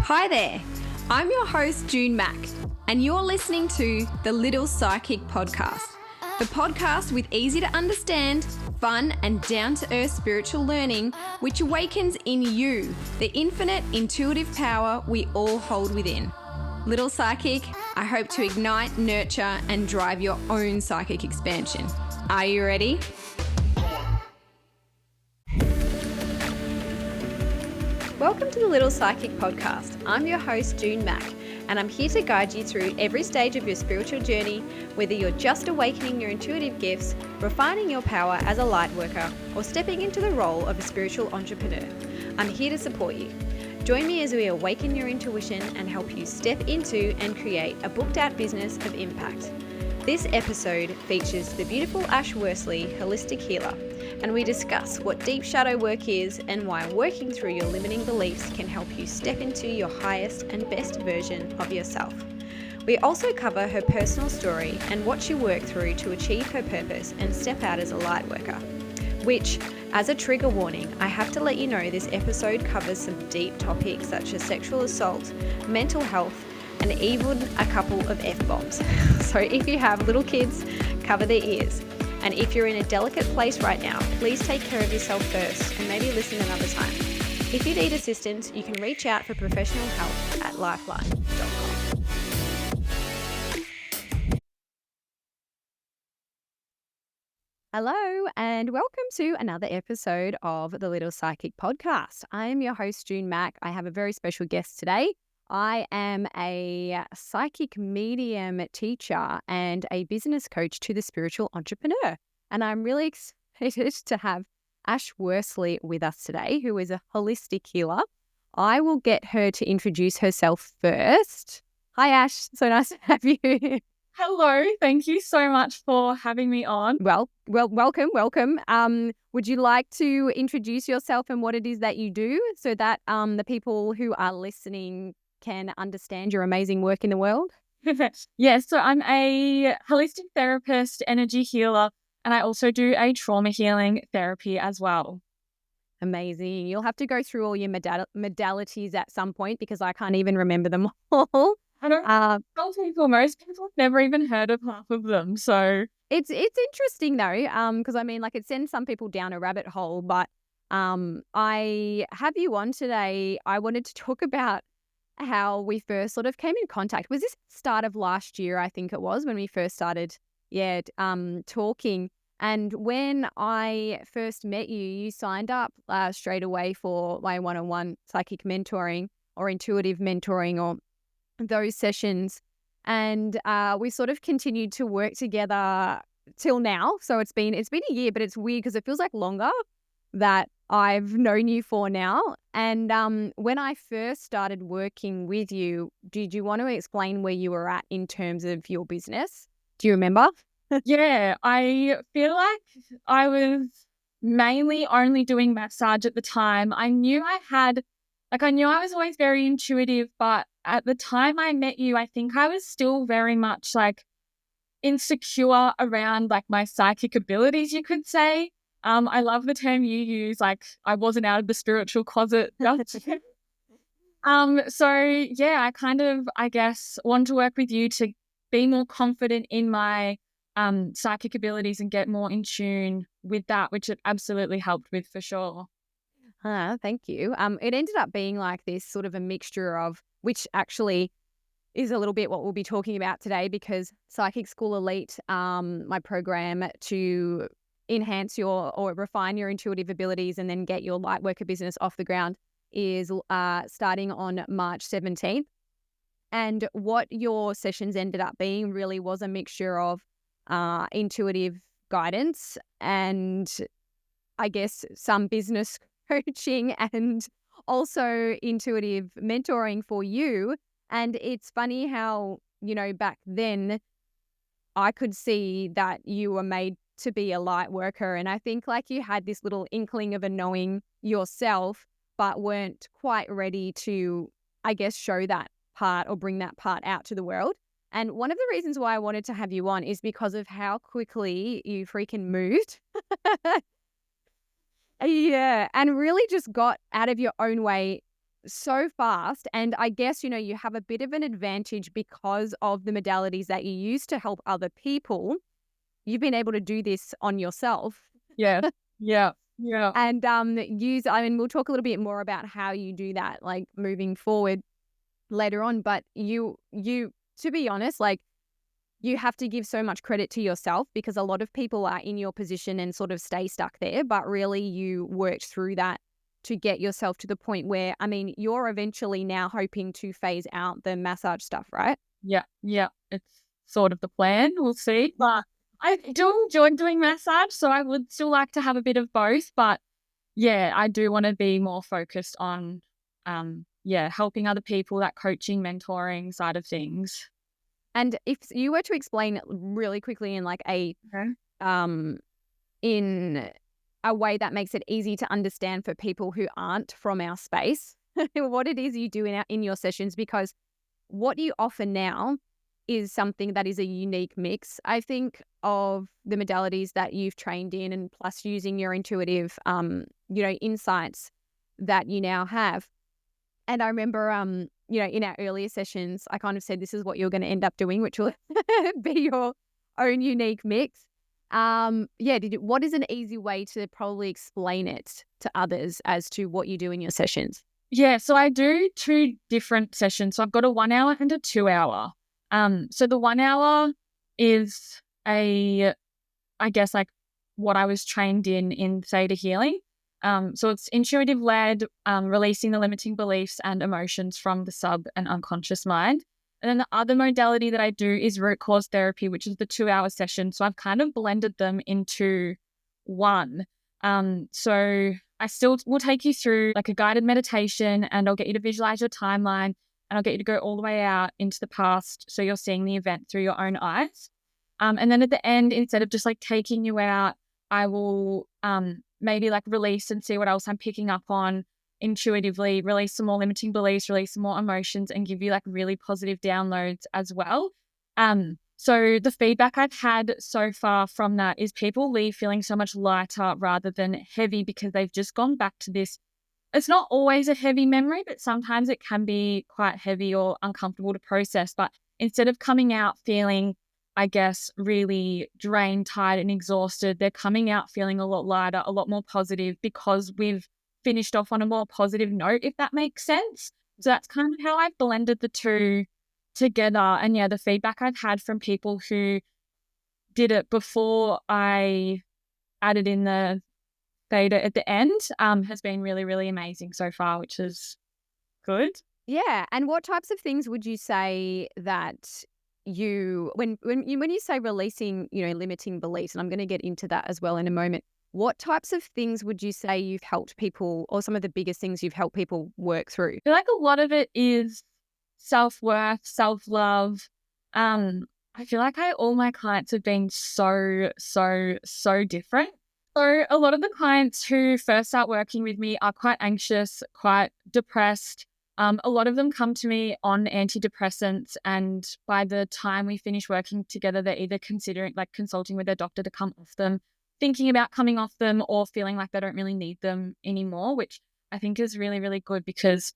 Hi there, I'm your host June Mack, and you're listening to the Little Psychic Podcast, the podcast with easy to understand, fun and down-to-earth spiritual learning which awakens in you the infinite intuitive power we all hold within. Little Psychic, I hope to ignite, nurture and drive your own psychic expansion. Are you ready? Welcome to the Little Psychic Podcast. I'm your host, June Mack, and I'm here to guide you through every stage of your spiritual journey, whether you're just awakening your intuitive gifts, refining your power as a light worker, or stepping into the role of a spiritual entrepreneur. I'm here to support you. Join me as we awaken your intuition and help you step into and create a booked-out business of impact. This episode features the beautiful Ash Worsley, holistic healer, and we discuss what deep shadow work is and why working through your limiting beliefs can help you step into your highest and best version of yourself. We also cover her personal story and what she worked through to achieve her purpose and step out as a light worker, which, as a trigger warning, I have to let you know this episode covers some deep topics such as sexual assault, mental health, and even a couple of F-bombs. So if you have little kids, cover their ears. And if you're in a delicate place right now, please take care of yourself first and maybe listen another time. If you need assistance, you can reach out for professional help at lifeline.com. Hello and welcome to another episode of the Little Psychic Podcast. I am your host, June Mack. I have a very special guest today. I am a psychic medium teacher and a business coach to the spiritual entrepreneur. And I'm really excited to have Ash Worsley with us today, who is a holistic healer. I will get her to introduce herself first. Hi, Ash. So nice to have you. Hello. Thank you so much for having me on. Welcome. Would you like to introduce yourself and what it is that you do so that the people who are listening can understand your amazing work in the world? Yes, so I'm a holistic therapist, energy healer, and I also do a trauma healing therapy as well. Amazing. You'll have to go through all your modalities at some point because I can't even remember them all. I don't tell people, most people have never even heard of half of them. So it's interesting though, because I mean, like, it sends some people down a rabbit hole, but I have you on today. I wanted to talk about how we first sort of came in contact. Was this start of last year? I think it was when we first started, talking. And when I first met you, you signed up straight away for my one-on-one psychic mentoring or intuitive mentoring or those sessions. And we sort of continued to work together till now. So it's been a year, but it's weird because it feels like longer that I've known you for now. And when I first started working with you, did you want to explain where you were at in terms of your business? Do you remember? Yeah, I feel like I was mainly only doing massage at the time. I knew I was always very intuitive, but at the time I met you, I think I was still very much like insecure around like my psychic abilities, you could say. I love the term you use, like I wasn't out of the spiritual closet. So yeah, I guess want to work with you to be more confident in my psychic abilities and get more in tune with that, which it absolutely helped with for sure. Thank you. It ended up being like this sort of a mixture of, which actually is a little bit what we'll be talking about today, because Psychic School Elite, my program to enhance or refine your intuitive abilities and then get your lightworker business off the ground, is starting on March 17th. And what your sessions ended up being really was a mixture of intuitive guidance and I guess some business coaching and also intuitive mentoring for you. And it's funny how, back then I could see that you were made to be a light worker. And I think like you had this little inkling of a knowing yourself, but weren't quite ready to, I guess, show that part or bring that part out to the world. And one of the reasons why I wanted to have you on is because of how quickly you freaking moved. Yeah. And really just got out of your own way so fast. And I guess, you have a bit of an advantage because of the modalities that you use to help other people. You've been able to do this on yourself. Yeah. Yeah. Yeah. And we'll talk a little bit more about how you do that, like moving forward later on. But you, to be honest, like, you have to give so much credit to yourself, because a lot of people are in your position and sort of stay stuck there. But really, you worked through that to get yourself to the point where, you're eventually now hoping to phase out the massage stuff, right? Yeah. Yeah. It's sort of the plan. We'll see. But I do enjoy doing massage, so I would still like to have a bit of both. But yeah, I do want to be more focused on, helping other people, that coaching, mentoring side of things. And if you were to explain it really quickly in like Okay. in a way that makes it easy to understand for people who aren't from our space, what it is you do in your sessions, because what you offer now is something that is a unique mix, I think, of the modalities that you've trained in, and plus using your intuitive, insights that you now have. And I remember, in our earlier sessions, I kind of said this is what you're going to end up doing, which will be your own unique mix. What is an easy way to probably explain it to others as to what you do in your sessions? Yeah, so I do 2 different sessions. So I've got a 1 hour and a 2 hour. So the 1 hour is I guess, like what I was trained in theta healing. So it's intuitive led, releasing the limiting beliefs and emotions from the sub and unconscious mind. And then the other modality that I do is root cause therapy, which is the 2 hour session. So I've kind of blended them into one. So I still will take you through like a guided meditation, and I'll get you to visualize your timeline, and I'll get you to go all the way out into the past. So you're seeing the event through your own eyes. And then at the end, instead of just like taking you out, I will maybe like release and see what else I'm picking up on intuitively, release some more limiting beliefs, release some more emotions, and give you like really positive downloads as well. So the feedback I've had so far from that is people leave feeling so much lighter rather than heavy, because they've just gone back to this. It's not always a heavy memory, but sometimes it can be quite heavy or uncomfortable to process. But instead of coming out feeling, I guess, really drained, tired, and exhausted, they're coming out feeling a lot lighter, a lot more positive, because we've finished off on a more positive note, if that makes sense. So that's kind of how I've blended the two together. And yeah, the feedback I've had from people who did it before I added in the theta at the end has been really, really amazing so far, which is good. Yeah. And what types of things would you say that when you say releasing, limiting beliefs, and I'm going to get into that as well in a moment, what types of things would you say you've helped people, or some of the biggest things you've helped people work through? I feel like a lot of it is self-worth, self-love. I feel like all my clients have been so different. So a lot of the clients who first start working with me are quite anxious, quite depressed. A lot of them come to me on antidepressants, and by the time we finish working together, they're either considering like consulting with their doctor to come off them, thinking about coming off them, or feeling like they don't really need them anymore, which I think is really, really good, because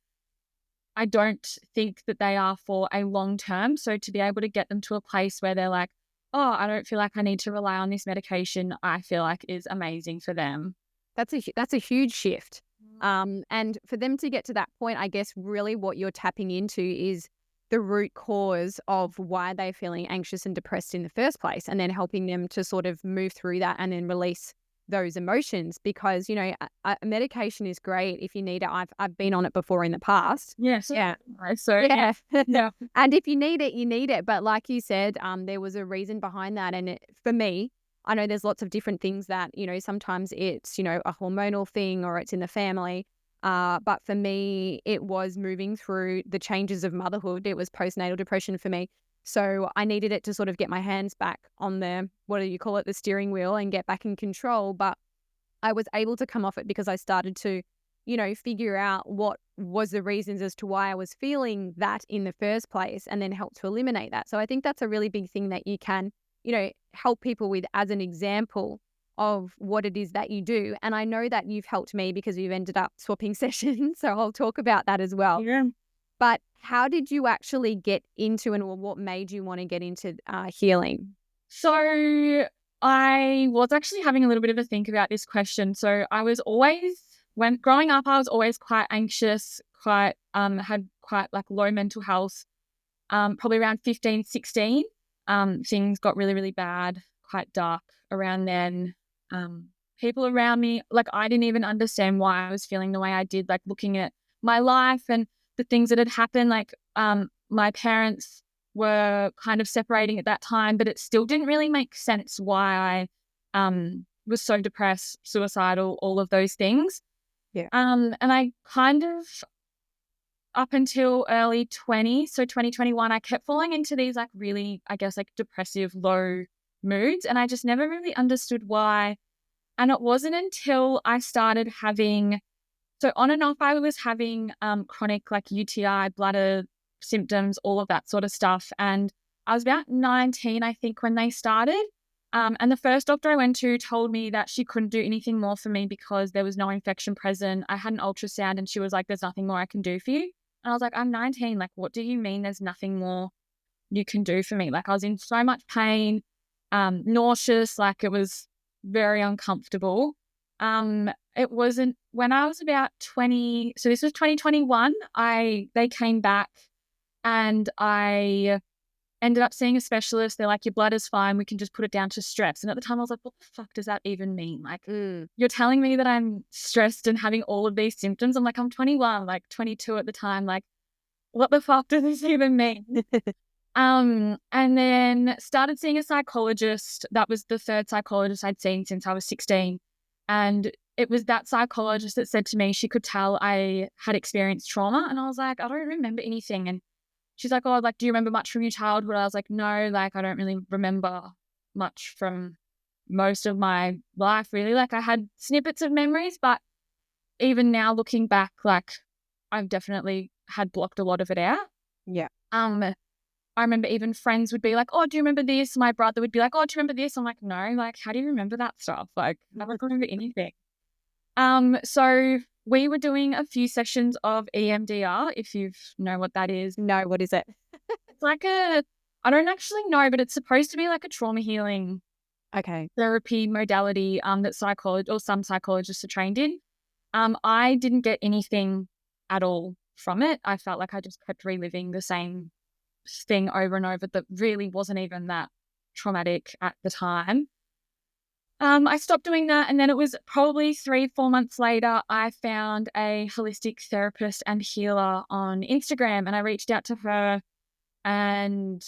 I don't think that they are for a long term. So to be able to get them to a place where they're like, oh, I don't feel like I need to rely on this medication, I feel like is amazing for them. That's a huge shift. And for them to get to that point, I guess really what you're tapping into is the root cause of why they're feeling anxious and depressed in the first place, and then helping them to sort of move through that and then release those emotions. Because, a medication is great if you need it. I've been on it before in the past. Yes. Yeah. So Yeah. yeah. And if you need it, you need it. But like you said, there was a reason behind that. And for me, I know there's lots of different things that, sometimes it's, a hormonal thing, or it's in the family. But for me, it was moving through the changes of motherhood. It was postnatal depression for me. So I needed it to sort of get my hands back on the, what do you call it, the steering wheel, and get back in control. But I was able to come off it because I started to, figure out what was the reasons as to why I was feeling that in the first place, and then help to eliminate that. So I think that's a really big thing that you can, help people with as an example of what it is that you do. And I know that you've helped me because you've ended up swapping sessions. So I'll talk about that as well. Yeah. But how did you actually get into or what made you want to get into healing? So I was actually having a little bit of a think about this question. So I was always, when growing up, I was always quite anxious, had quite like low mental health. Probably around 15, 16, things got really, really bad, quite dark around then. People around me, like I didn't even understand why I was feeling the way I did, like looking at my life and the things that had happened. Like my parents were kind of separating at that time, but it still didn't really make sense why I was so depressed, suicidal, all of those things. Yeah. And I kind of, up until early 2021, I kept falling into these like really, I guess, like depressive, low moods. And I just never really understood why. And it wasn't until I started having, so on and off, I was having chronic like UTI, bladder symptoms, all of that sort of stuff. And I was about 19, I think, when they started. And the first doctor I went to told me that she couldn't do anything more for me because there was no infection present. I had an ultrasound and she was like, there's nothing more I can do for you. And I was like, I'm 19. Like, what do you mean there's nothing more you can do for me? Like, I was in so much pain, nauseous, like it was very uncomfortable. It wasn't when I was about 20. So this was 2021. They came back and I ended up seeing a specialist. They're like, your blood is fine. We can just put it down to stress. And at the time I was like, what the fuck does that even mean? Like, you're telling me that I'm stressed and having all of these symptoms. I'm like, I'm 21, like 22 at the time. Like, what the fuck does this even mean? And then started seeing a psychologist. That was the third psychologist I'd seen since I was 16. And it was that psychologist that said to me she could tell I had experienced trauma. And I was like, I don't remember anything. And she's like, oh, like, do you remember much from your childhood? I was like, no, like, I don't really remember much from most of my life, really. Like, I had snippets of memories, but even now looking back, like, I've definitely had blocked a lot of it out. Yeah. I remember even friends would be like, oh, do you remember this? My brother would be like, oh, do you remember this? I'm like, no, like, how do you remember that stuff? Like, I don't remember anything. So we were doing a few sessions of EMDR, if you know what that is. No, what is it? It's like I don't actually know, but it's supposed to be like a trauma healing therapy modality that some psychologists are trained in. I didn't get anything at all from it. I felt like I just kept reliving the same thing over and over that really wasn't even that traumatic at the time. I stopped doing that, and then it was probably 3-4 months later, I found a holistic therapist and healer on Instagram, and I reached out to her, and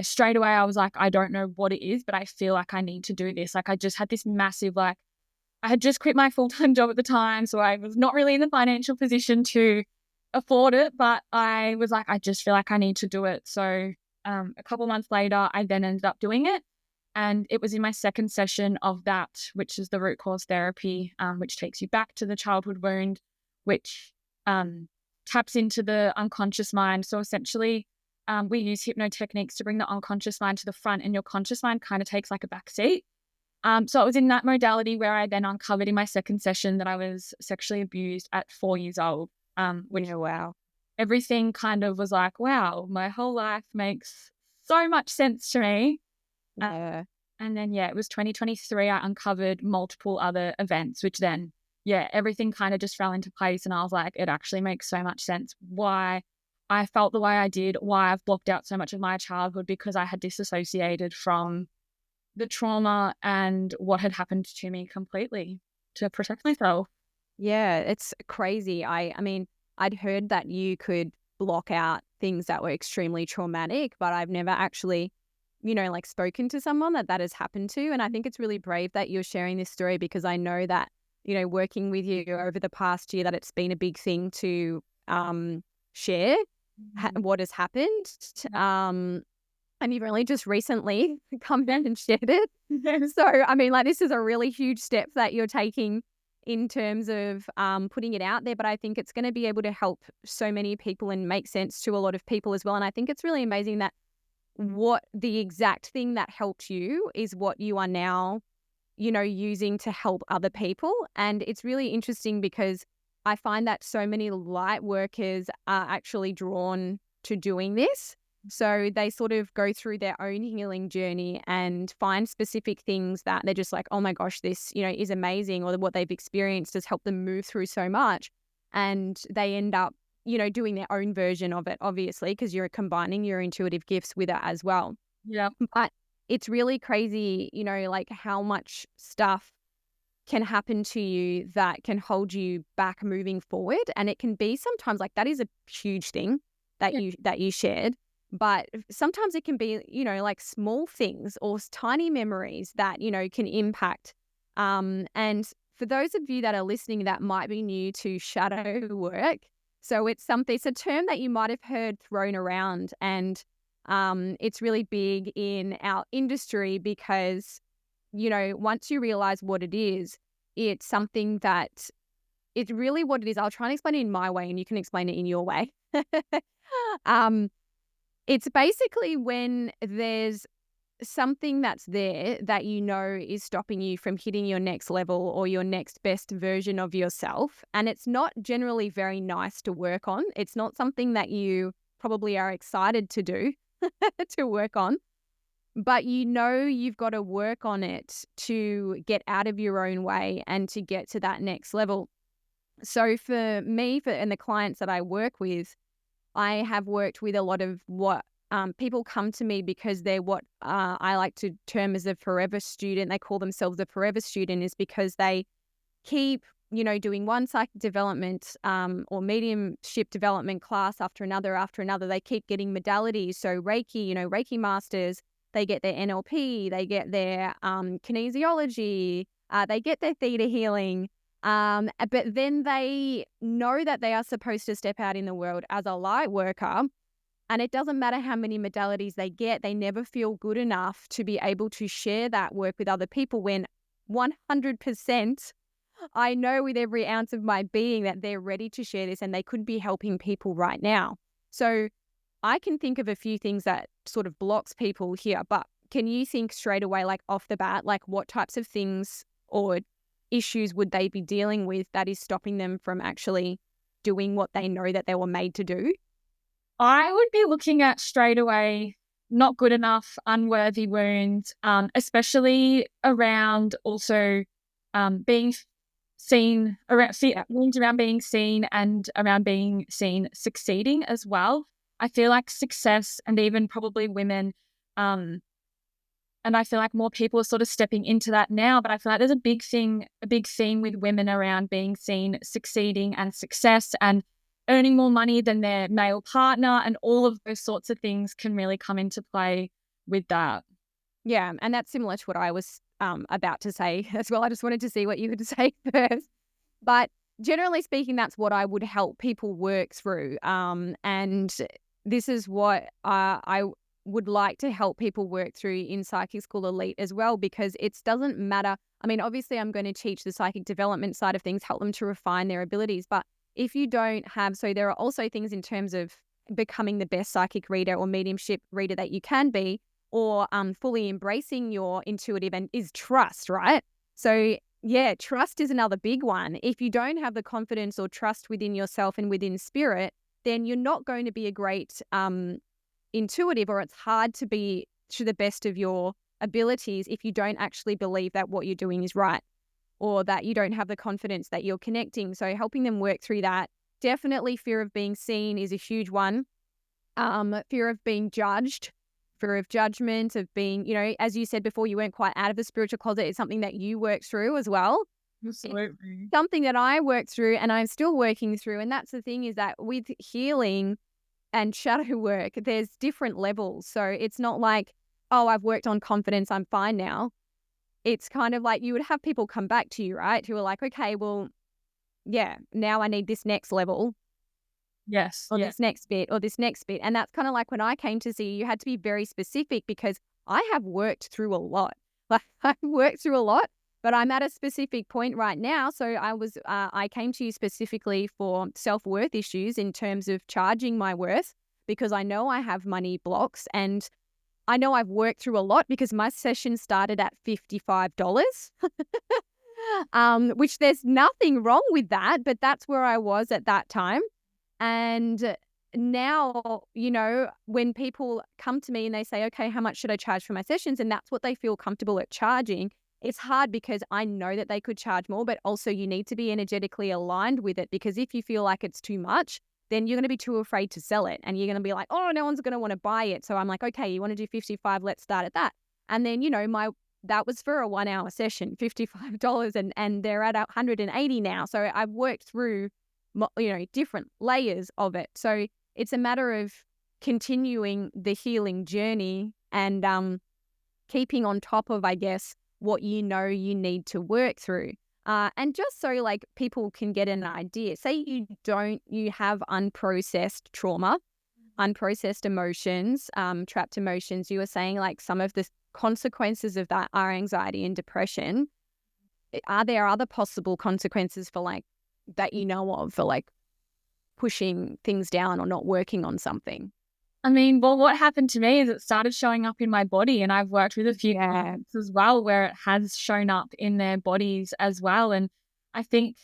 straight away I was like, I don't know what it is, but I feel like I need to do this. Like, I just had this massive, like, I had just quit my full-time job at the time, so I was not really in the financial position to afford it, but I was like, I just feel like I need to do it. So a couple months later, I then ended up doing it. And it was in my second session of that, which is the root cause therapy, which takes you back to the childhood wound, which taps into the unconscious mind. So essentially, we use hypno techniques to bring the unconscious mind to the front, and your conscious mind kind of takes like a back seat. So it was in that modality where I then uncovered in my second session that I was sexually abused at 4 years old. Wow. Everything kind of was like, wow, my whole life makes so much sense to me. Yeah. And then, it was 2023. I uncovered multiple other events, which then, everything kind of just fell into place. And I was like, it actually makes so much sense why I felt the way I did, why I've blocked out so much of my childhood, because I had disassociated from the trauma and what had happened to me completely to protect myself. Yeah, it's crazy. I mean, I'd heard that you could block out things that were extremely traumatic, but I've never actually, like spoken to someone that has happened to. And I think it's really brave that you're sharing this story, because I know that, working with you over the past year, that it's been a big thing to share what has happened. And you've only just recently come down and shared it. So, I mean, like, this is a really huge step that you're taking in terms of putting it out there, but I think it's going to be able to help so many people and make sense to a lot of people as well. And I think it's really amazing that what the exact thing that helped you is what you are now, using to help other people. And it's really interesting because I find that so many light workers are actually drawn to doing this. So they sort of go through their own healing journey and find specific things that they're just like, oh my gosh, this, is amazing, or what they've experienced has helped them move through so much. And they end up, doing their own version of it, obviously, because you're combining your intuitive gifts with it as well. Yeah. But it's really crazy, like how much stuff can happen to you that can hold you back moving forward. And it can be sometimes like that is a huge thing that you shared. But sometimes it can be, like small things or tiny memories that, can impact. And for those of you that are listening that might be new to shadow work, so it's a term that you might have heard thrown around, and it's really big in our industry because, once you realize what it is, it's something that it's really what it is. I'll try and explain it in my way and you can explain it in your way. It's basically when there's something that's there that is stopping you from hitting your next level or your next best version of yourself. And it's not generally very nice to work on. It's not something that you probably are excited to do, to work on. But you've got to work on it to get out of your own way and to get to that next level. So for me, and the clients that I work with, I have worked with a lot of what people come to me because they're what I like to term as a forever student. They call themselves a forever student is because they keep, doing one psychic development or mediumship development class after another. They keep getting modalities. So Reiki, Reiki masters, they get their NLP, they get their kinesiology, they get their theta healing. But then they know that they are supposed to step out in the world as a light worker. And it doesn't matter how many modalities they get, they never feel good enough to be able to share that work with other people when 100% I know with every ounce of my being that they're ready to share this and they could be helping people right now. So I can think of a few things that sort of blocks people here, but can you think straight away, like off the bat, like what types of things or issues would they be dealing with that is stopping them from actually doing what they know that they were made to do? I would be looking at straight away not good enough, unworthy wounds, especially around also being seen, wounds around being seen and around being seen succeeding as well. I feel like success, and even probably women, and I feel like more people are sort of stepping into that now, but I feel like there's a big theme with women around being seen succeeding and success and earning more money than their male partner, and all of those sorts of things can really come into play with that. Yeah, and that's similar to what I was about to say as well. I just wanted to see what you would say first. But generally speaking, that's what I would help people work through. And this is what I would like to help people work through in Psychic School Elite as well, because it doesn't matter. I mean, obviously, I'm going to teach the psychic development side of things, help them to refine their abilities. But if you don't have, so there are also things in terms of becoming the best psychic reader or mediumship reader that you can be, or fully embracing your intuitive, and is trust, right? So yeah, trust is another big one. If you don't have the confidence or trust within yourself and within spirit, then you're not going to be a great intuitive, or it's hard to be to the best of your abilities if you don't actually believe that what you're doing is right, or that you don't have the confidence that you're connecting. So helping them work through that. Definitely fear of being seen is a huge one. Fear of being judged, fear of judgment, of being, as you said before, you weren't quite out of the spiritual closet. It's something that you work through as well. Absolutely. It's something that I worked through and I'm still working through. And that's the thing, is that with healing and shadow work, there's different levels. So it's not like, oh, I've worked on confidence, I'm fine now. It's kind of like you would have people come back to you, right? Who are like, okay, well, yeah, now I need this next level. Yes. Or this next bit or this next bit. And that's kind of like when I came to see you, you had to be very specific, because I have worked through a lot. Like I've worked through a lot, but I'm at a specific point right now. So I came to you specifically for self-worth issues in terms of charging my worth, because I know I have money blocks, and I know I've worked through a lot because my session started at $55, which there's nothing wrong with that, but that's where I was at that time. And now, when people come to me and they say, okay, how much should I charge for my sessions? And that's what they feel comfortable at charging. It's hard because I know that they could charge more, but also you need to be energetically aligned with it, because if you feel like it's too much, then you're going to be too afraid to sell it. And you're going to be like, oh, no one's going to want to buy it. So I'm like, okay, you want to do 55, let's start at that. And then, that was for a 1 hour session, $55, and they're at 180 now. So I've worked through, different layers of it. So it's a matter of continuing the healing journey and keeping on top of, I guess, what you need to work through. And just so like people can get an idea, say you have unprocessed trauma, unprocessed emotions, trapped emotions. You were saying like some of the consequences of that are anxiety and depression. Are there other possible consequences for like that for like pushing things down or not working on something? I mean, well, what happened to me is it started showing up in my body, and I've worked with a few clients as well where it has shown up in their bodies as well. And I think,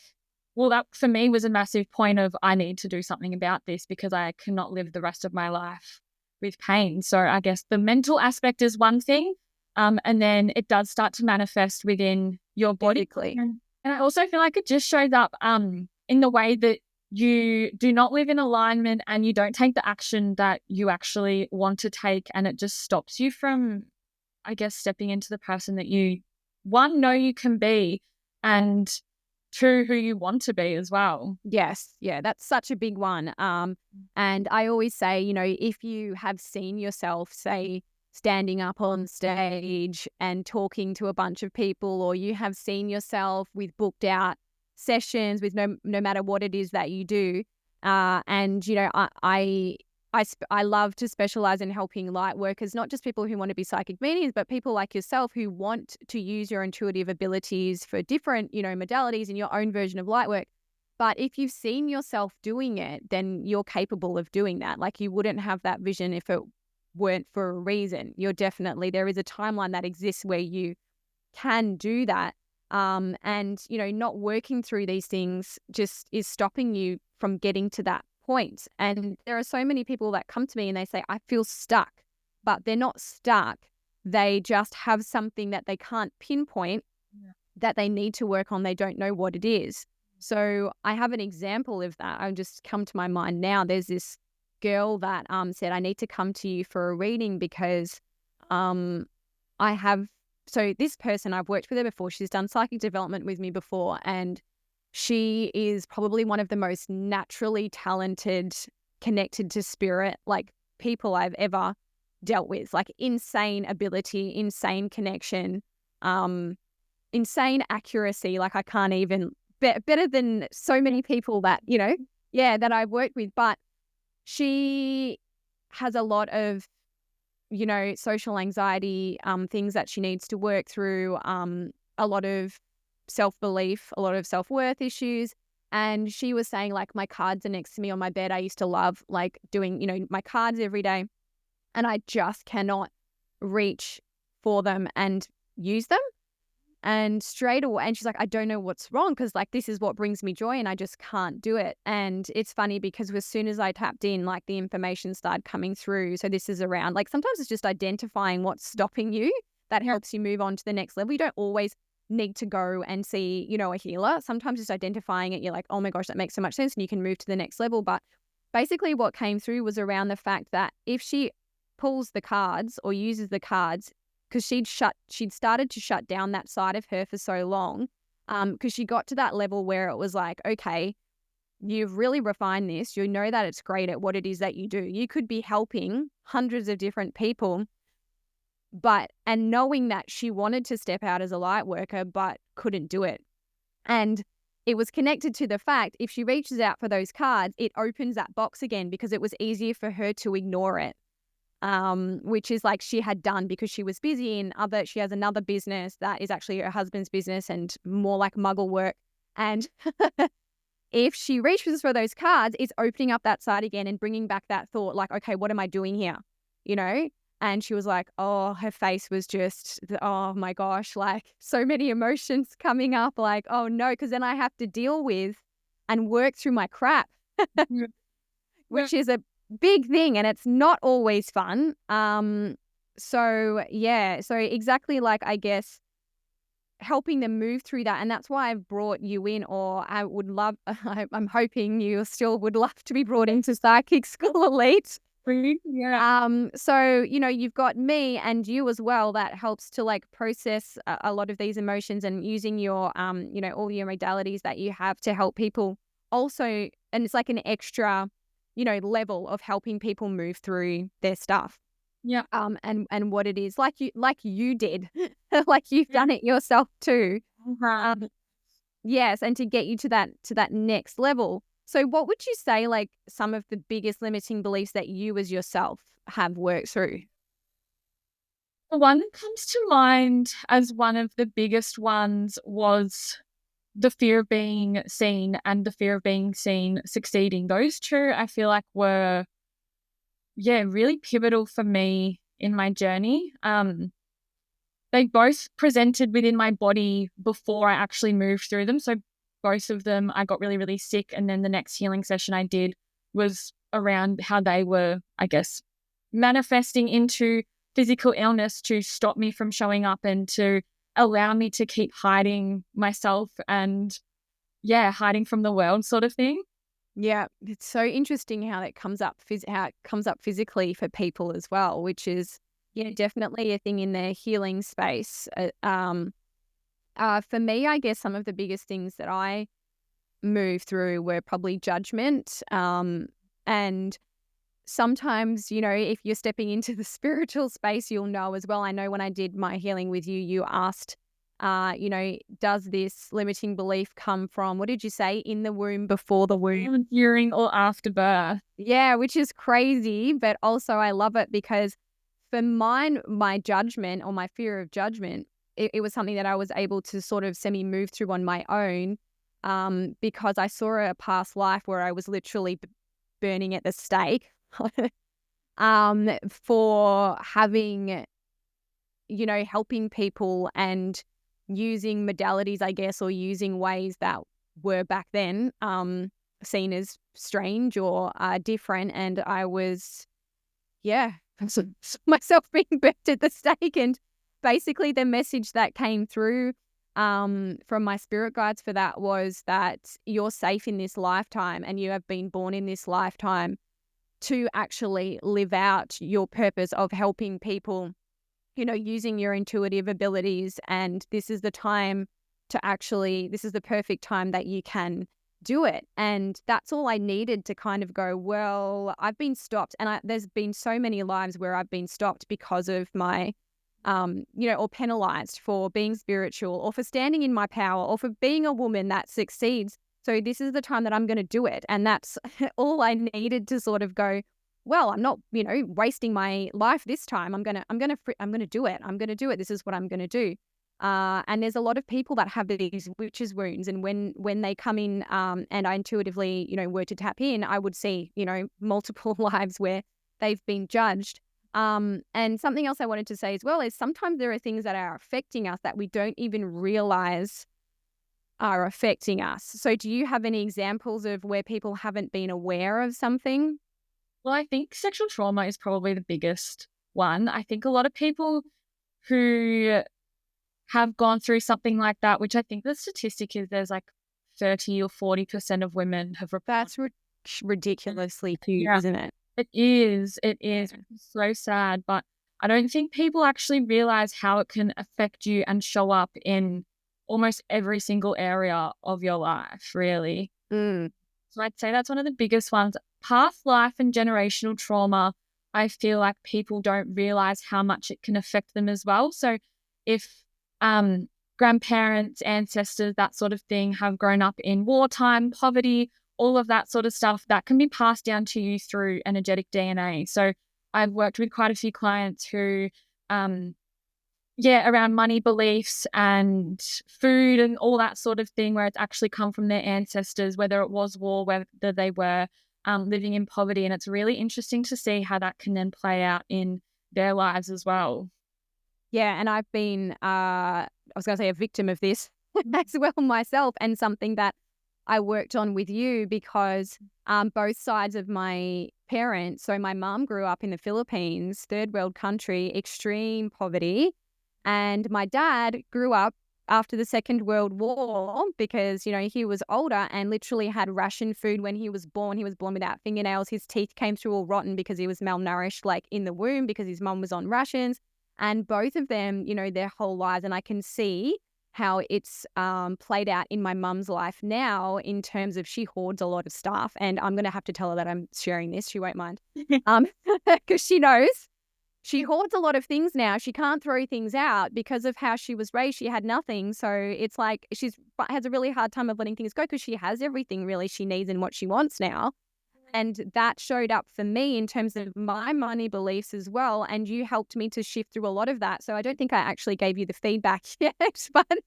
well, that for me was a massive point of I need to do something about this because I cannot live the rest of my life with pain. So I guess the mental aspect is one thing, and then it does start to manifest within your body. Physically. And I also feel like it just shows up in the way that you do not live in alignment and you don't take the action that you actually want to take, and it just stops you from, I guess, stepping into the person that you, one, know you can be, and two, who you want to be as well. Yes. Yeah, that's such a big one. And I always say, if you have seen yourself, say, standing up on stage and talking to a bunch of people, or you have seen yourself with booked out sessions with no matter what it is that you do. And, I love to specialize in helping light workers, not just people who want to be psychic mediums, but people like yourself who want to use your intuitive abilities for different, modalities in your own version of light work. But if you've seen yourself doing it, then you're capable of doing that. Like you wouldn't have that vision if it weren't for a reason. There is a timeline that exists where you can do that. And, not working through these things just is stopping you from getting to that point. And there are so many people that come to me and they say, I feel stuck, but they're not stuck. They just have something that they can't pinpoint that they need to work on. They don't know what it is. So I have an example of that. I've just come to my mind now. There's this girl that said, I need to come to you for a reading because so this person, I've worked with her before. She's done psychic development with me before, and she is probably one of the most naturally talented, connected to spirit, like people I've ever dealt with. Like insane ability, insane connection, insane accuracy. Like I can't even, better than so many people that, that I've worked with. But she has a lot of social anxiety, things that she needs to work through, a lot of self-belief, a lot of self-worth issues. And she was saying, like, my cards are next to me on my bed. I used to love, like, doing, my cards every day. And I just cannot reach for them and use them. And straight away, and she's like, I don't know what's wrong because like this is what brings me joy and I just can't do it. And it's funny because as soon as I tapped in, like the information started coming through. So this is around, like sometimes it's just identifying what's stopping you that helps you move on to the next level. You don't always need to go and see, a healer. Sometimes just identifying it, you're like, oh my gosh, that makes so much sense, and you can move to the next level. But basically what came through was around the fact that if she pulls the cards or uses the cards, because she'd started to shut down that side of her for so long, because she got to that level where it was like, okay, you've really refined this. You know that it's great at what it is that you do. You could be helping hundreds of different people, and knowing that she wanted to step out as a light worker, but couldn't do it. And it was connected to the fact if she reaches out for those cards, it opens that box again because it was easier for her to ignore it. Which is like she had done because she was busy she has another business that is actually her husband's business and more like muggle work. And if she reaches for those cards, it's opening up that side again and bringing back that thought like, okay, what am I doing here? And she was like, oh, her face was just, oh my gosh, like so many emotions coming up, like, oh no, because then I have to deal with and work through my crap, Yeah. which is a big thing, and it's not always fun. So yeah, so exactly, like, I guess helping them move through that. And that's why I've brought you in, or I would love, I'm hoping you still would love to be brought into Psychic School Elite. Really? Yeah. So, you've got me and you as well that helps to like process a lot of these emotions, and using your, all your modalities that you have to help people also. And it's like an extra, level of helping people move through their stuff. Yeah. And what it is, like you did, like you've done it yourself too. Yes. And to get you to that next level. So what would you say, like, some of the biggest limiting beliefs that you as yourself have worked through? The one that comes to mind as one of the biggest ones was the fear of being seen and the fear of being seen succeeding. Those two, I feel like, were, really pivotal for me in my journey. They both presented within my body before I actually moved through them. So both of them, I got really, really sick. And then the next healing session I did was around how they were, I guess, manifesting into physical illness to stop me from showing up and to allow me to keep hiding myself and, hiding from the world, sort of thing. Yeah, it's so interesting how it comes up, physically for people as well, which is, definitely a thing in their healing space. For me, I guess some of the biggest things that I moved through were probably judgment. And sometimes, if you're stepping into the spiritual space, you'll know as well. I know when I did my healing with you, you asked, does this limiting belief come from, what did you say, in the womb, before the womb? During or after birth. Yeah, which is crazy, but also I love it because for mine, my judgment, or my fear of judgment, it was something that I was able to sort of semi-move through on my own, because I saw a past life where I was literally burning at the stake for having, helping people and using modalities, I guess, or using ways that were back then seen as strange or different. And I was, myself being burnt at the stake. And basically the message that came through from my spirit guides for that was that you're safe in this lifetime, and you have been born in this lifetime to actually live out your purpose of helping people, using your intuitive abilities. And this is the time to actually, this is the perfect time that you can do it. And that's all I needed to kind of go, well, I've been stopped. And there's been so many lives where I've been stopped because of my, or penalized for being spiritual, or for standing in my power, or for being a woman that succeeds. So this is the time that I'm going to do it. And that's all I needed to sort of go, well, I'm not, wasting my life this time. I'm going to do it. I'm going to do it. This is what I'm going to do. And there's a lot of people that have these witches wounds. And when they come in, and I intuitively, were to tap in, I would see, multiple lives where they've been judged. And something else I wanted to say as well is sometimes there are things that are affecting us that we don't even realize are affecting us. So do you have any examples of where people haven't been aware of something? Well, I think sexual trauma is probably the biggest one. I think a lot of people who have gone through something like that, which I think the statistic is there's like 30 or 40% of women have reported. That's ridiculously huge, isn't it? It is. It's so sad, but I don't think people actually realize how it can affect you and show up in almost every single area of your life, really. Mm. So I'd say that's one of the biggest ones. Past life and generational trauma, I feel like people don't realize how much it can affect them as well. So if grandparents, ancestors, that sort of thing have grown up in wartime, poverty, all of that sort of stuff, that can be passed down to you through energetic DNA. So I've worked with quite a few clients who, around money beliefs and food and all that sort of thing, where it's actually come from their ancestors, whether it was war, whether they were living in poverty. And it's really interesting to see how that can then play out in their lives as well. Yeah, and I've been, I was going to say, a victim of this as well myself, and something that I worked on with you because both sides of my parents, so my mum grew up in the Philippines, third world country, extreme poverty, and my dad grew up after the Second World War because, you know, he was older and literally had ration food when he was born. He was born without fingernails. His teeth came through all rotten because he was malnourished, like in the womb, because his mum was on rations. And both of them, you know, their whole lives. And I can see how it's played out in my mum's life now in terms of she hoards a lot of stuff. And I'm going to have to tell her that I'm sharing this. She won't mind because she knows. She hoards a lot of things now. She can't throw things out because of how she was raised. She had nothing. So it's like she has a really hard time of letting things go because she has everything really she needs and what she wants now. And that showed up for me in terms of my money beliefs as well. And you helped me to shift through a lot of that. So I don't think I actually gave you the feedback yet. But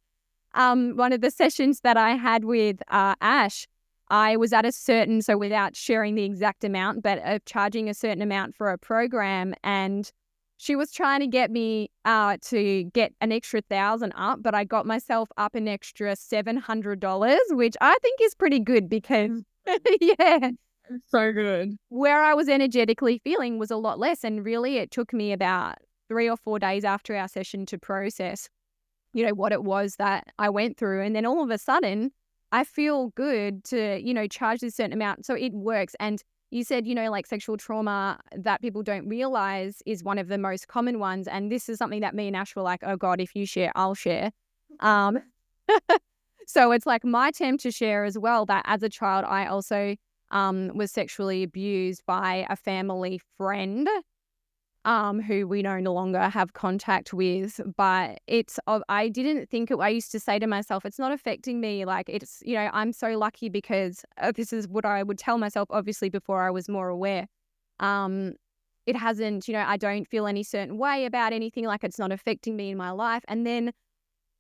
one of the sessions that I had with Ash, I was at a certain, so without sharing the exact amount, but charging a certain amount for a program. And she was trying to get me to get an extra 1,000 up, but I got myself up an extra $700, which I think is pretty good because, yeah. So good. Where I was energetically feeling was a lot less. And really, it took me about 3 or 4 days after our session to process, you know, what it was that I went through. And then all of a sudden, I feel good to, you know, charge this certain amount. So it works. And you said, you know, like sexual trauma that people don't realize is one of the most common ones. And this is something that me and Ash were like, oh God, if you share, I'll share. So it's like my attempt to share as well that as a child, I also was sexually abused by a family friend who we no longer have contact with. But I didn't think I used to say to myself, it's not affecting me. Like it's, you know, I'm so lucky because this is what I would tell myself, obviously, before I was more aware. It hasn't, you know, I don't feel any certain way about anything, like it's not affecting me in my life. And then,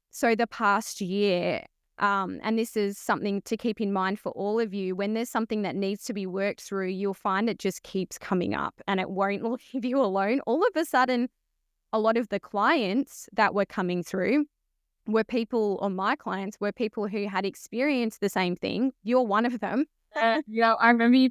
so the past year, and this is something to keep in mind for all of you, when there's something that needs to be worked through, you'll find it just keeps coming up and it won't leave you alone. All of a sudden, a lot of the clients that were coming through were people, or my clients were people who had experienced the same thing. You're one of them. Yeah, I remember you.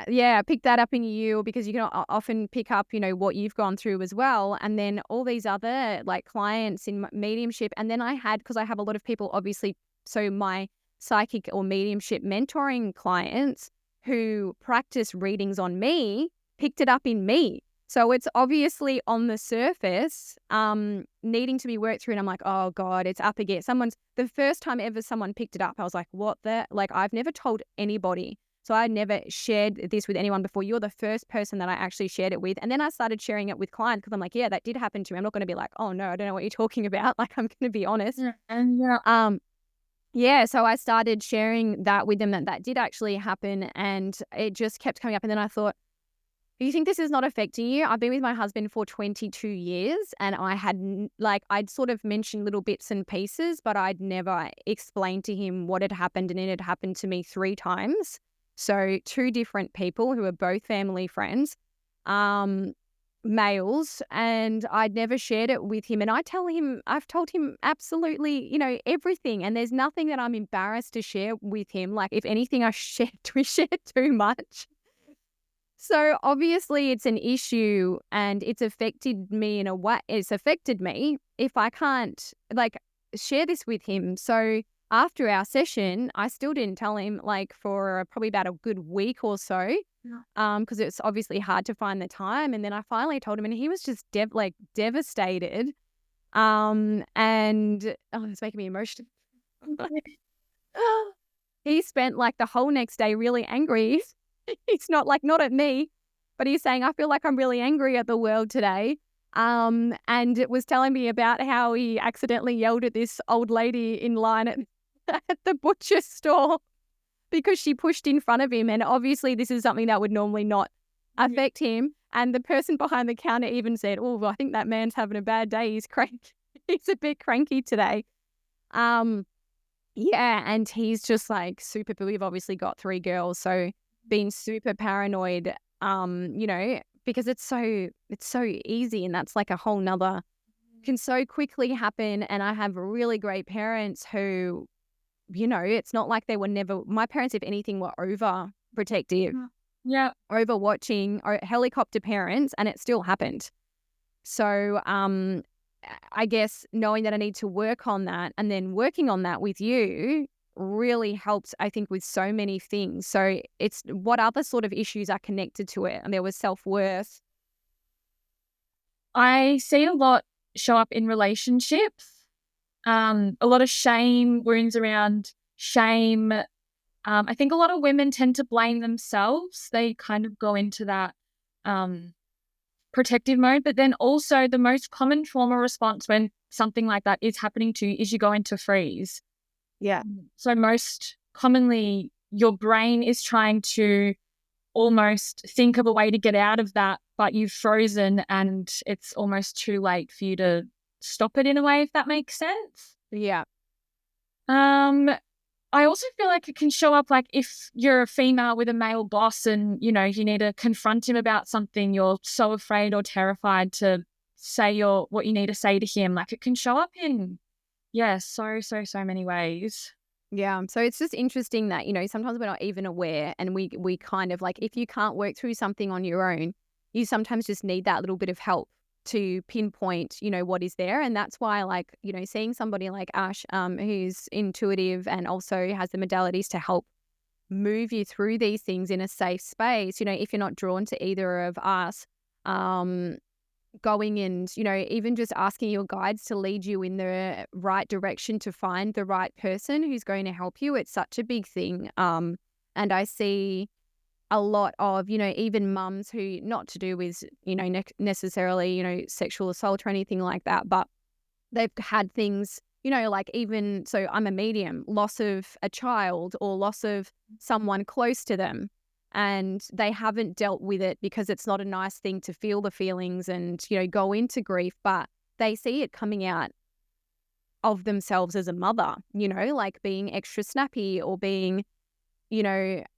Yeah, pick that up in you because you can often pick up, you know, what you've gone through as well. And then all these other like clients in mediumship. And then because I have a lot of people, obviously, so my psychic or mediumship mentoring clients who practice readings on me picked it up in me. So it's obviously on the surface, needing to be worked through. And I'm like, oh God, it's up again. The first time ever someone picked it up, I was like, what I've never told anybody. So I never shared this with anyone before. You're the first person that I actually shared it with. And then I started sharing it with clients because I'm like, yeah, that did happen to me. I'm not going to be like, oh no, I don't know what you're talking about. Like, I'm going to be honest. So I started sharing that with them that did actually happen. And it just kept coming up. And then I thought, you think this is not affecting you? I've been with my husband for 22 years and I'd sort of mentioned little bits and pieces, but I'd never explained to him what had happened. And it had happened to me 3 times. So 2 different people who are both family friends, males, and I'd never shared it with him. And I've told him absolutely, you know, everything. And there's nothing that I'm embarrassed to share with him. Like if anything, we shared too much. So obviously it's an issue and it's affected me in a way. It's affected me if I can't like share this with him. So after our session, I still didn't tell him like for probably about a good week or so, because it's obviously hard to find the time. And then I finally told him, and he was just devastated. And it's making me emotional. He spent like the whole next day really angry. He's not at me, but he's saying, I feel like I'm really angry at the world today. And it was telling me about how he accidentally yelled at this old lady in line at the butcher store because she pushed in front of him. And obviously this is something that would normally not affect him. And the person behind the counter even said, oh, I think that man's having a bad day. He's cranky. He's a bit cranky today. And he's just like super, we've obviously got 3 girls. So being super paranoid, you know, because it's so easy, and that's like a whole nother, can so quickly happen. And I have really great parents who, it's not like they were never, my parents, if anything, were overprotective, overwatching, or helicopter parents, and it still happened. So I guess knowing that I need to work on that, and then working on that with you, really helps, I think, with so many things. So it's what other sort of issues are connected to it? And there was self-worth. I see a lot show up in relationships. A lot of shame, wounds around shame. I think a lot of women tend to blame themselves. They kind of go into that protective mode. But then also the most common trauma response when something like that is happening to you is you go into freeze. Yeah. So most commonly your brain is trying to almost think of a way to get out of that, but you've frozen and it's almost too late for you to stop it in a way, if that makes sense. Yeah. I also feel like it can show up like if you're a female with a male boss and, you need to confront him about something, you're so afraid or terrified to say what you need to say to him. Like it can show up in, so many ways. Yeah. So it's just interesting that, sometimes we're not even aware, and we kind of like, if you can't work through something on your own, you sometimes just need that little bit of help to pinpoint, what is there. And that's why, like, seeing somebody like Ash, who's intuitive and also has the modalities to help move you through these things in a safe space, if you're not drawn to either of us, going and, even just asking your guides to lead you in the right direction to find the right person who's going to help you. It's such a big thing. And I see a lot of, even mums who, not to do with, necessarily, sexual assault or anything like that, but they've had things, like even, so I'm a medium, loss of a child or loss of someone close to them, and they haven't dealt with it because it's not a nice thing to feel the feelings and, go into grief, but they see it coming out of themselves as a mother, like being extra snappy or being,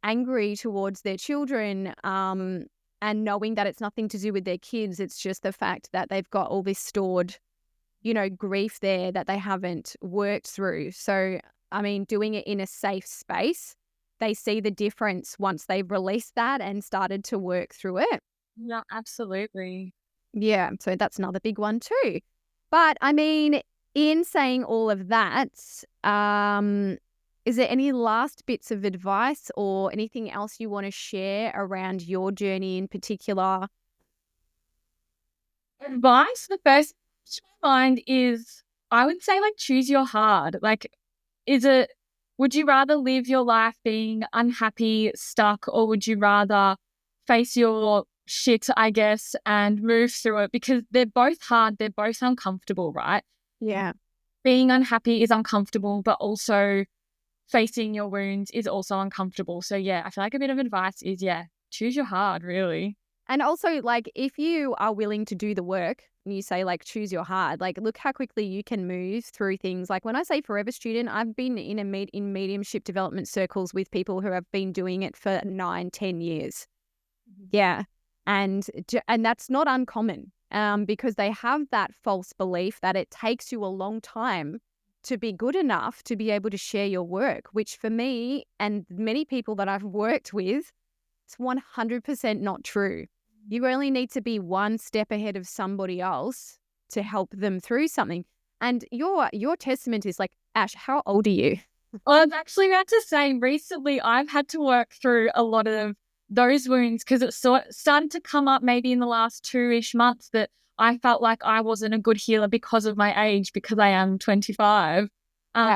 angry towards their children, and knowing that it's nothing to do with their kids. It's just the fact that they've got all this stored, grief there that they haven't worked through. So, I mean, doing it in a safe space, they see the difference once they've released that and started to work through it. Yeah, absolutely. Yeah, so that's another big one too. But I mean, in saying all of that, is there any last bits of advice or anything else you want to share around your journey in particular? Advice, the first to my mind is, I would say, like, choose your hard. Like, would you rather live your life being unhappy, stuck, or would you rather face your shit, I guess, and move through it? Because they're both hard, they're both uncomfortable, right? Yeah. Being unhappy is uncomfortable, but also facing your wounds is also uncomfortable. So yeah, I feel like a bit of advice is, choose your hard, really. And also, like, if you are willing to do the work, and you say, like, choose your hard, like, look how quickly you can move through things. Like, when I say forever student, I've been in mediumship development circles with people who have been doing it for 9-10 years. Yeah. And that's not uncommon, because they have that false belief that it takes you a long time to be good enough to be able to share your work, which for me and many people that I've worked with, it's 100% not true. You only need to be one step ahead of somebody else to help them through something. And your testament is like, Ash, how old are you? I was actually about to say, recently I've had to work through a lot of those wounds because it started to come up maybe in the last 2-ish months that I felt like I wasn't a good healer because of my age, because I am 25.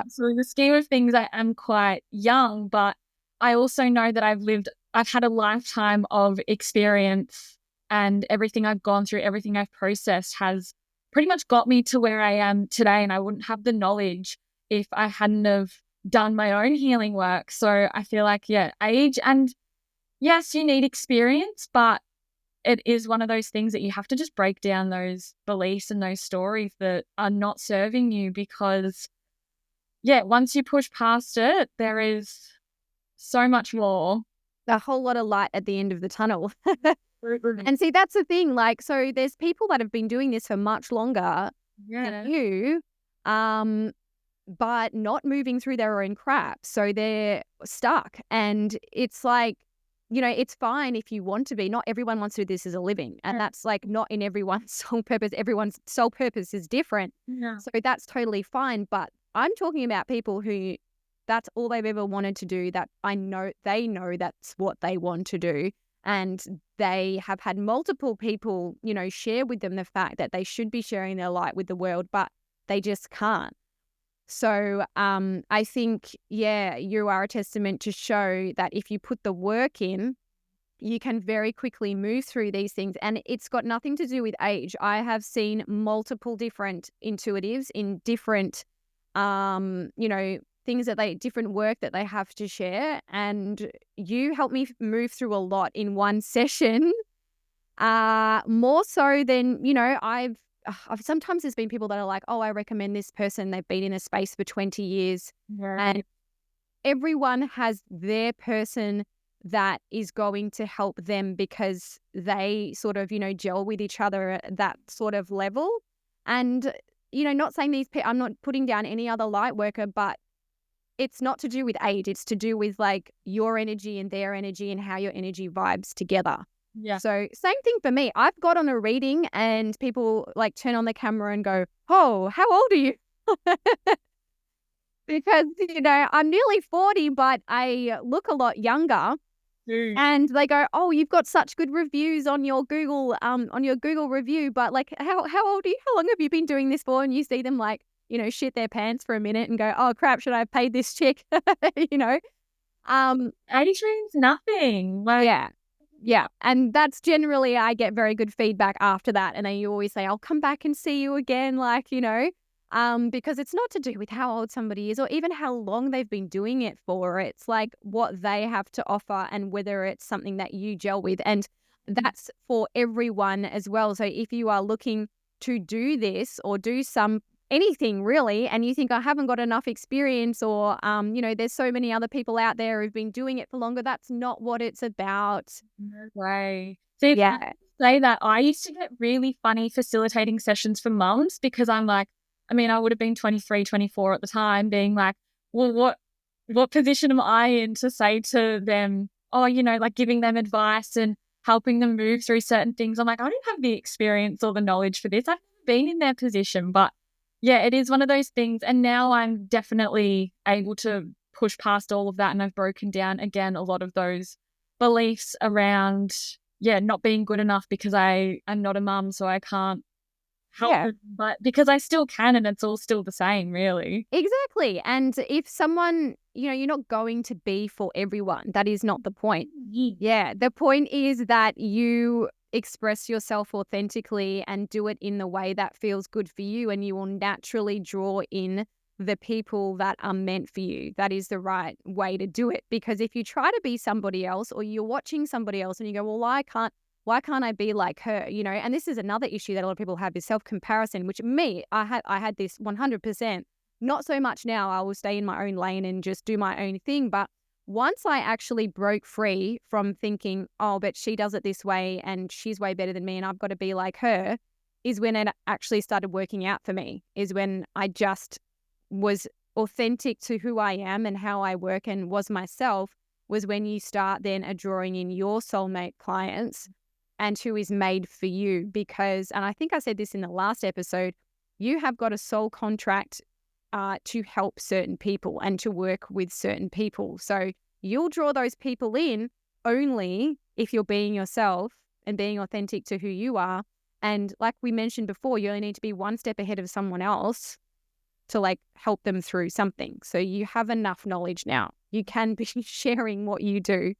So in the scheme of things, I am quite young, but I also know that I've had a lifetime of experience, and everything I've gone through, everything I've processed has pretty much got me to where I am today. And I wouldn't have the knowledge if I hadn't have done my own healing work. So I feel like, age, and yes, you need experience, but it is one of those things that you have to just break down those beliefs and those stories that are not serving you, because once you push past it, there is so much more a whole lot of light at the end of the tunnel. And see, that's the thing. Like, so there's people that have been doing this for much longer than you, but not moving through their own crap. So they're stuck. And it's like, it's fine if you want to be. Not everyone wants to do this as a living. And that's like not in everyone's sole purpose. Everyone's sole purpose is different. Yeah. So that's totally fine. But I'm talking about people who that's all they've ever wanted to do, that I know they know that's what they want to do. And they have had multiple people, share with them the fact that they should be sharing their light with the world, but they just can't. So I think, you are a testament to show that if you put the work in, you can very quickly move through these things. And it's got nothing to do with age. I have seen multiple different intuitives in different, things different work that they have to share. And you helped me move through a lot in one session, more so than, I've sometimes there's been people that are like, oh, I recommend this person. They've been in a space for 20 years. Yeah. And everyone has their person that is going to help them because they sort of, gel with each other at that sort of level. And, not saying these people, I'm not putting down any other light worker, but it's not to do with age. It's to do with like your energy and their energy and how your energy vibes together. Yeah. So same thing for me. I've got on a reading and people like turn on the camera and go, oh, how old are you? Because, I'm nearly 40, but I look a lot younger. And they go, oh, you've got such good reviews on your Google review. But like, how old are you? How long have you been doing this for? And you see them like, shit their pants for a minute and go, oh crap, should I have paid this chick? 83 is nothing. Like, yeah. And that's generally, I get very good feedback after that. And then you always say, I'll come back and see you again. Like, because it's not to do with how old somebody is or even how long they've been doing it for. It's like what they have to offer and whether it's something that you gel with. And that's for everyone as well. So if you are looking to do this or do anything really, and you think I haven't got enough experience or, there's so many other people out there who've been doing it for longer, that's not what it's about. Right. See, say that I used to get really funny facilitating sessions for mums because I'm like, I would have been 23, 24 at the time being like, well, what position am I in to say to them, oh, like giving them advice and helping them move through certain things. I'm like, I don't have the experience or the knowledge for this. I've never been in their position, but yeah, it is one of those things. And now I'm definitely able to push past all of that. And I've broken down, again, a lot of those beliefs around, not being good enough because I'm not a mum, so I can't help it, but because I still can and it's all still the same, really. Exactly. And if someone, you're not going to be for everyone. That is not the point. Yeah. The point is that you express yourself authentically and do it in the way that feels good for you, and you will naturally draw in the people that are meant for you. That is the right way to do it, because if you try to be somebody else or you're watching somebody else and you go, well, why can't I be like her? And this is another issue that a lot of people have, is self-comparison, which I had this 100%, not so much now. I will stay in my own lane and just do my own thing. But once I actually broke free from thinking, oh, but she does it this way and she's way better than me and I've got to be like her, is when it actually started working out for me, is when I just was authentic to who I am and how I work and was myself, was when you start then drawing in your soulmate clients and who is made for you. Because, and I think I said this in the last episode, you have got a soul contract to help certain people and to work with certain people. So you'll draw those people in only if you're being yourself and being authentic to who you are. And like we mentioned before, you only need to be one step ahead of someone else to like help them through something. So you have enough knowledge now. You can be sharing what you do.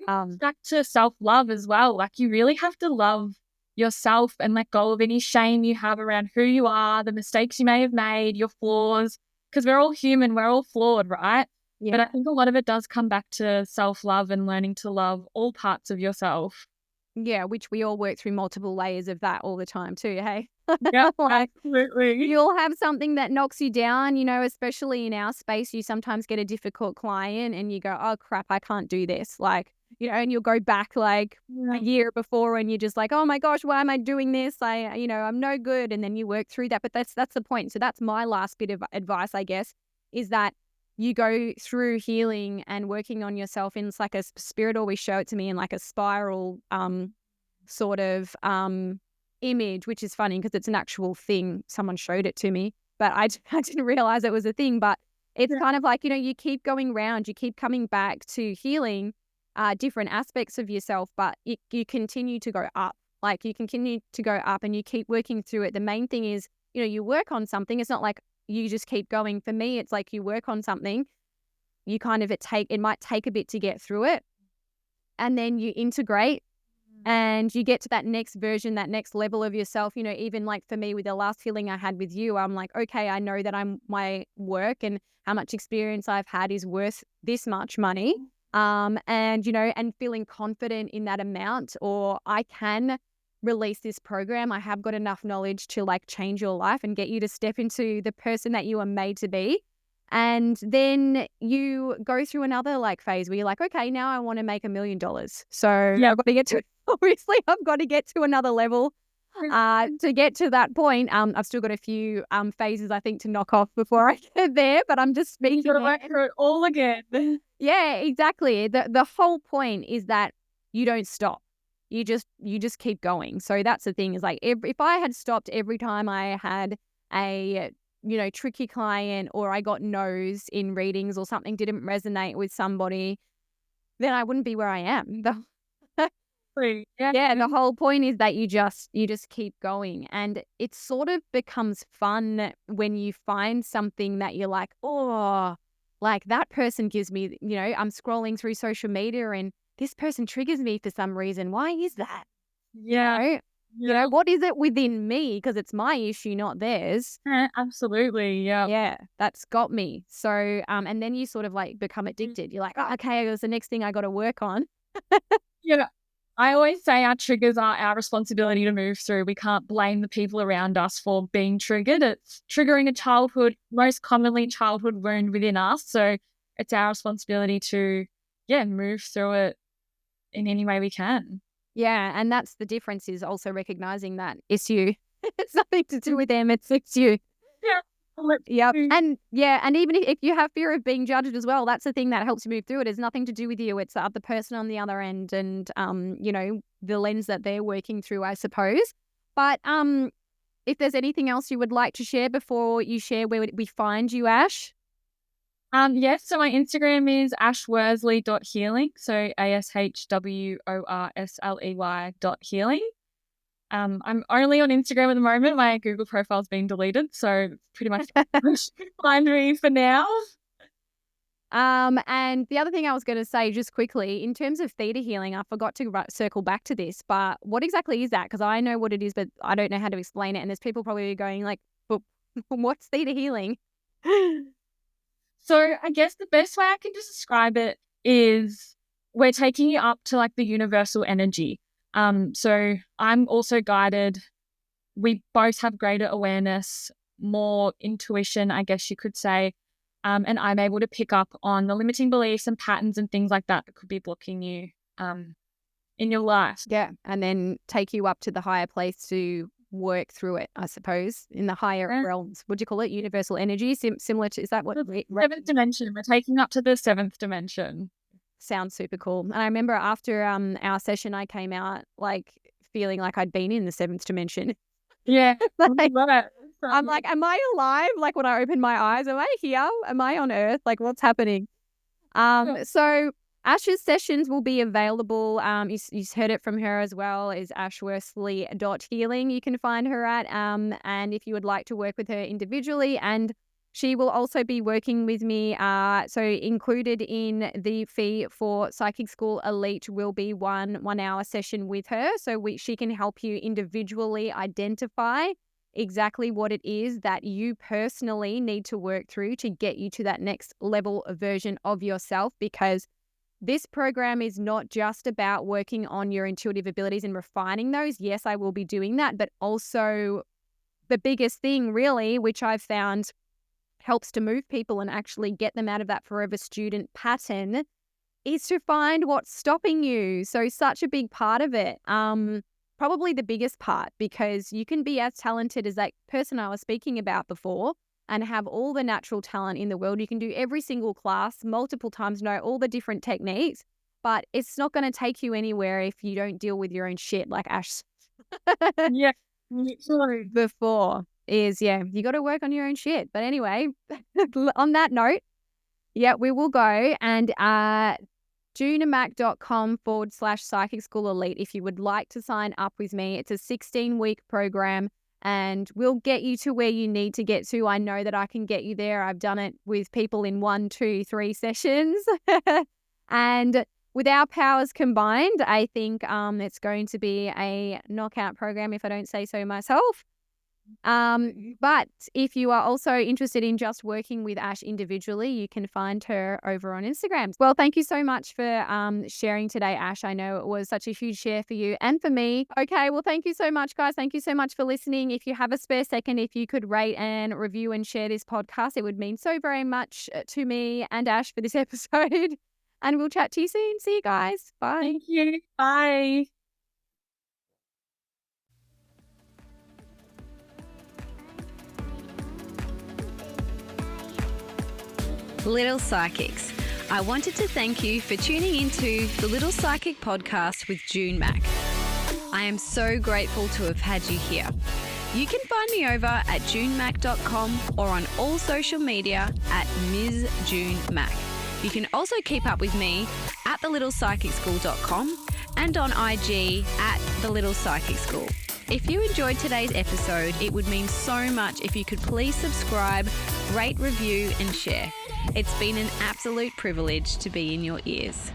Back to self-love as well. Like you really have to love yourself and let go of any shame you have around who you are, the mistakes you may have made, your flaws, because we're all human, we're all flawed, right? Yeah. But I think a lot of it does come back to self-love and learning to love all parts of yourself. Yeah, which we all work through multiple layers of that all the time too, hey? Yeah, absolutely. You'll have something that knocks you down, especially in our space. You sometimes get a difficult client and you go, oh crap, I can't do this. Like, and you'll go back like Yeah. a year before and you're just like, oh my gosh, why am I doing this? I'm no good. And then you work through that. But that's the point. So that's my last bit of advice, I guess, is that you go through healing and working on yourself in like a spirit always show it to me in like a spiral sort of image, which is funny because it's an actual thing. Someone showed it to me, but I didn't realize it was a thing. But it's kind of like, you keep going round, you keep coming back to healing different aspects of yourself, but you continue to go up. Like you continue to go up and you keep working through it. The main thing is, you work on something. It's not like you just keep going. For me, it's like you work on something, you kind of it might take a bit to get through it. And then you integrate and you get to that next version, that next level of yourself. Even like for me with the last healing I had with you, I'm like, okay, I know that my work and how much experience I've had is worth this much money. And feeling confident in that amount, or I can release this program. I have got enough knowledge to like change your life and get you to step into the person that you are made to be. And then you go through another like phase where you're like, okay, now I want to make $1 million. So I've got to get to, obviously I've got to get to another level to get to that point. I've still got a few phases I think to knock off before I get there, but I'm just speaking. You've got to work through it all again. Yeah, exactly. The whole point is that you don't stop. You just keep going. So that's the thing is like if I had stopped every time I had a tricky client or I got no's in readings or something didn't resonate with somebody, then I wouldn't be where I am. Yeah, the whole point is that you just keep going, and it sort of becomes fun when you find something that you're like, oh, like that person gives me, I'm scrolling through social media and this person triggers me for some reason. Why is that? Yeah. What is it within me? Because it's my issue, not theirs. Absolutely. Yeah. Yeah, that's got me. So, and then you sort of like become addicted. You're like, oh, okay, it was the next thing I got to work on. Yeah. I always say our triggers are our responsibility to move through. We can't blame the people around us for being triggered. It's triggering a most commonly childhood wound within us. So it's our responsibility to, move through it in any way we can. Yeah, and that's the difference is also recognizing that it's you. It's nothing to do with them. It's you. Yeah. Yep. And even if you have fear of being judged as well, that's the thing that helps you move through it. It's nothing to do with you. It's the other person on the other end and, the lens that they're working through, I suppose. But if there's anything else you would like to share before you share where we find you, Ash? Yes, so my Instagram is ashworsley.healing, so ASHWORSLEY.healing. I'm only on Instagram at the moment. My Google profile's been deleted, so pretty much find me for now. And the other thing I was going to say just quickly, in terms of theta healing, I forgot to circle back to this, but what exactly is that? Because I know what it is, but I don't know how to explain it. And there's people probably going like, but what's theta healing? So I guess the best way I can just describe it is we're taking you up to like the universal energy. So I'm also guided. We both have greater awareness, more intuition, I guess you could say. And I'm able to pick up on the limiting beliefs and patterns and things like that could be blocking you in your life. Yeah, and then take you up to the higher place to work through it, I suppose, in the higher realms. Would you call it universal energy? Similar to, is that what? Seventh dimension. We're taking up to the seventh dimension. Sounds super cool. And I remember after our session, I came out like feeling like I'd been in the seventh dimension. Yeah. I'm like, am I alive? Like when I open my eyes, am I here? Am I on Earth? Like what's happening? So Ash's sessions will be available. You heard it from her as well, is ashworsley.healing. You can find her at. And if you would like to work with her individually, and she will also be working with me. So included in the fee for Psychic School Elite will be one hour session with her. So she can help you individually identify exactly what it is that you personally need to work through to get you to that next level of version of yourself, because this program is not just about working on your intuitive abilities and refining those. Yes, I will be doing that, but also the biggest thing really, which I've found helps to move people and actually get them out of that forever student pattern, is to find what's stopping you. So such a big part of it. Probably the biggest part, because you can be as talented as that person I was speaking about before and have all the natural talent in the world. You can do every single class multiple times, know all the different techniques, but it's not going to take you anywhere if you don't deal with your own shit, like Ash Yeah. Literally. before is, you got to work on your own shit. But anyway, on that note, we will go and junemac.com/psychic school elite if you would like to sign up with me. It's a 16-week program and we'll get you to where you need to get to. I know that I can get you there. I've done it with people in 1, 2, 3 sessions. And with our powers combined, I think it's going to be a knockout program, if I don't say so myself. But if you are also interested in just working with Ash individually, you can find her over on Instagram. Well, thank you so much for sharing today, Ash. I know it was such a huge share for you and for me. Okay, well, thank you so much, guys. Thank you so much for listening. If you have a spare second, if you could rate and review and share this podcast, it would mean so very much to me and Ash for this episode. And we'll chat to you soon. See you guys. Bye. Thank you. Bye. Little Psychics, I wanted to thank you for tuning into the Little Psychic podcast with June Mac. I am so grateful to have had you here. You can find me over at junemac.com or on all social media at Ms. June Mac. You can also keep up with me at thelittlepsychicschool.com and on IG at The Little Psychic School. If you enjoyed today's episode, it would mean so much if you could please subscribe, rate, review, and share. It's been an absolute privilege to be in your ears.